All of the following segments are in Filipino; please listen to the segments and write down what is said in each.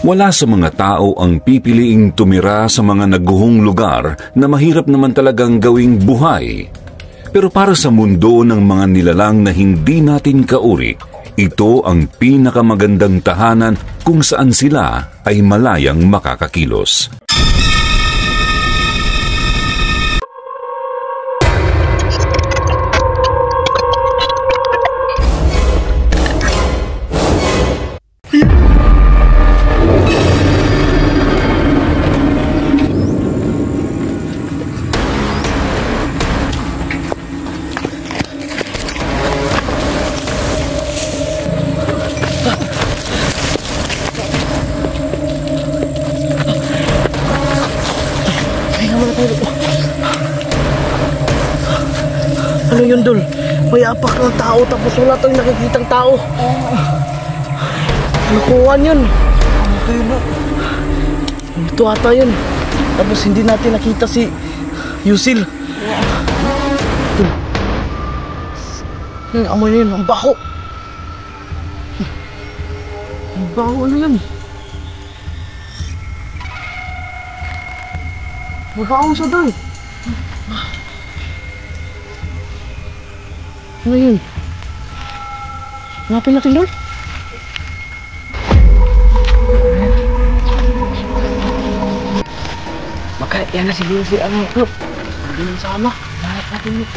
Wala sa mga tao ang pipiliing tumira sa mga naguhong lugar na mahirap naman talagang gawing buhay. Pero para sa mundo ng mga nilalang na hindi natin kauri, ito ang pinakamagandang tahanan kung saan sila ay malayang makakakilos. Ano yun, Dol? May apak ng tao tapos wala tayong nakikitang tao. Nakuhaan yun. Ito ata yun. Tapos hindi natin nakita si Yusil. Amoy na yun, ang baho. Ang baho, ano yun? Magbaho siya, Dol. Ano yun? Hanapin natin, Dol. Baka yan na siguro si ano. Hindi nang sama. Hanap natin yun.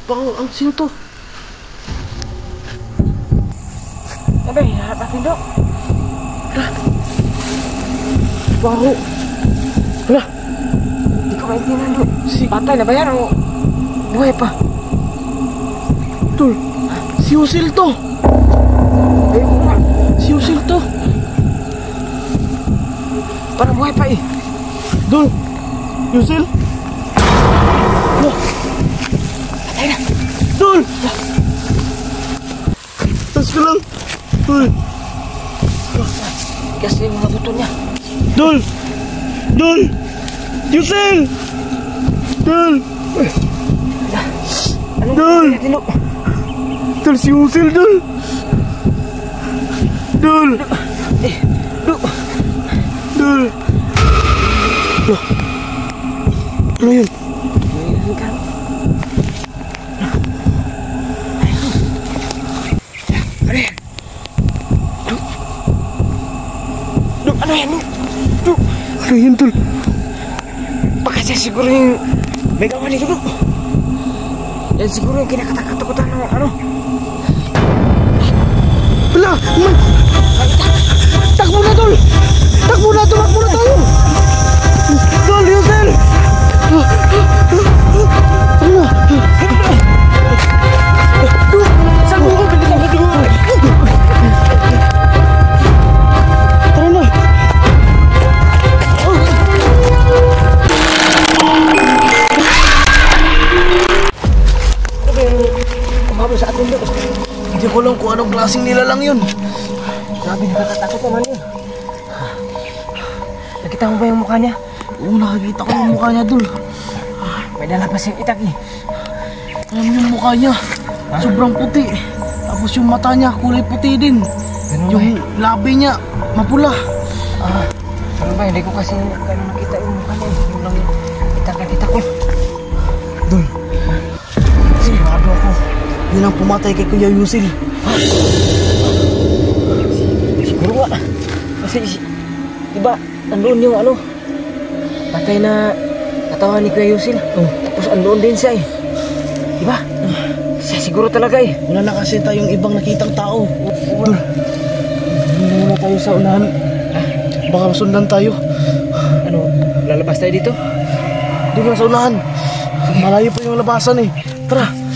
Bako, ang sino to? Abay, hanap natin, Dok. Bako. Wala. Hindi ko maintindihan, Dok. Patay na ba yan o buhay pa? Tol, si Yusil to. Si Yusil to. Parang buhay pa eh. Dol, Yusil. No. Patay na. Dol! Tas ka lang. Dol. Tigas na yung mga buto niya. Dol! Dol! Yusil! Dol! Anong Dol! natin, Dok? Dol, si Yusil, Dol! Dol! Dok! Dol! Ano yun? Ano yan? Ano yun, Dol? Baka siya siguro yung may gawa nito, Dok. Yan siguro yung kinakatakutan ng ano. Wala! Takbo na, Dol! Takbo na, tumakbo na tayo! Dol, Yusil! Ano na? Saan mo ko? Bilisan mo, Dok! Tara na! Kumabot sa atin, Dok. Hindi ko lang kung anong klaseng nilalang yun. Grabe, nakatatakot naman yun. Nakita mo ba yung mukha niya? Oo, nakakita ko yung mukha niya, Dol. May dala pa siyang itak eh. Alam mo yung mukha niya, sobrang puti. Tapos yung mata niya, kulay puti din. Ganun Yung labi niya, mapula. Ano ba, hindi ko kasi nakita yung mukha niya. Yung lang yung itak na kita ko. Dol, sigurado ako. Yun ang pumatay kay Kuya Yusil. Siguro nga. Kasi, diba, andoon yung ano, patay na katawan ni Kuya Yusil. Tapos andoon din siya eh. Diba? Siya siguro talaga eh. Wala na kasi tayong ibang nakitang tao. Dol, hindi na tayo sa unahan. Baka masundan tayo. Ano, lalabas tayo dito? Doon lang sa unahan. Malayo pa yung labasan eh. Tara.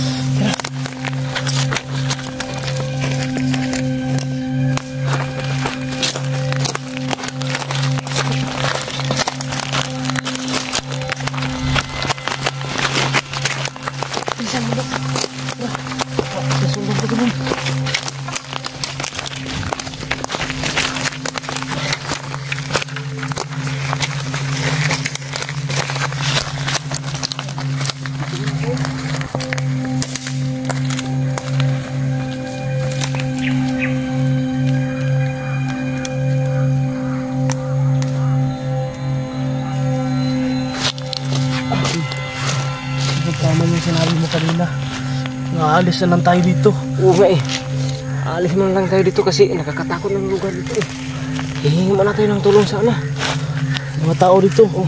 yung sinabi mo kanina. Naalis na lang tayo dito. Oo nga eh. Alis mo na lang tayo dito kasi nakakatakot ng lugar dito eh. Hihingi mo na tayo ng tulong sa ano. Mga tao dito. Oh,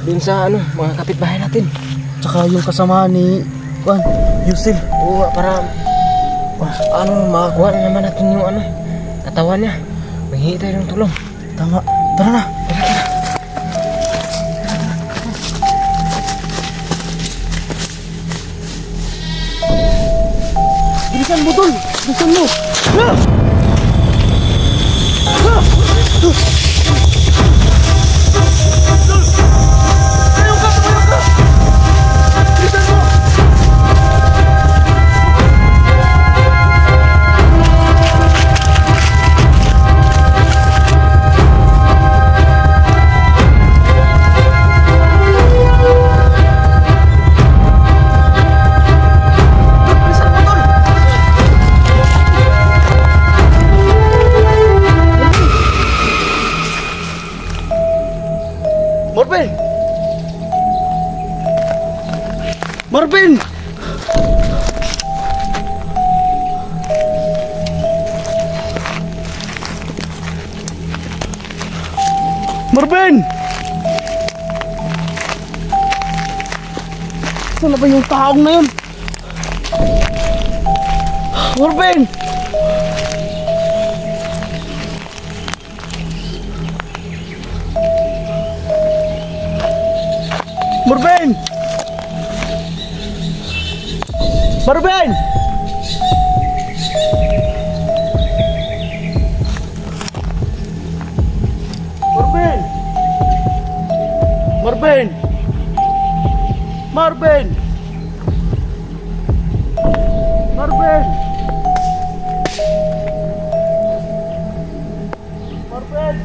dun sa ano, mga kapitbahay natin. Tsaka yung kasama ni Yusil. Oo nga, para makakuha na naman natin yung ano, katawan niya. Maghingi tayo ng tulong. Tama. Tara na. Bilisan mo, Tol. Bilisan mo. Marvin! Marvin! Marvin! Saan na ba yung taong na yun? Marvin! Marvin! Marvin! Marvin! Marvin! Marvin! Marvin! Marvin!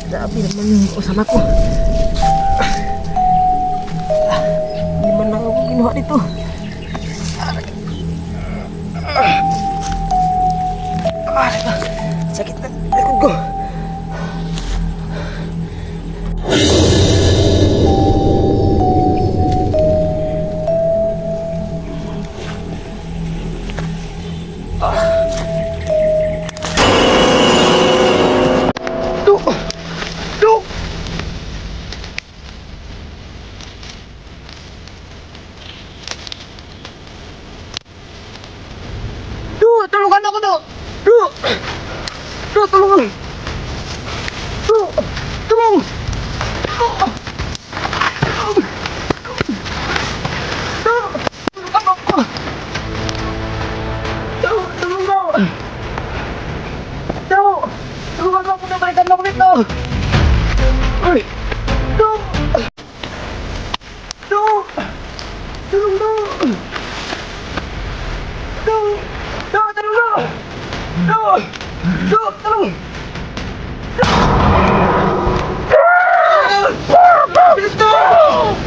Grabe naman yung kasama ko. Hindi man lang ako ginawa dito. Sakit na likod ko. Tulungan ako to! Tulungan! Tulong! Tulungan ako na balikan ako nito! Ay! Tulong!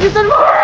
Bilisan mo!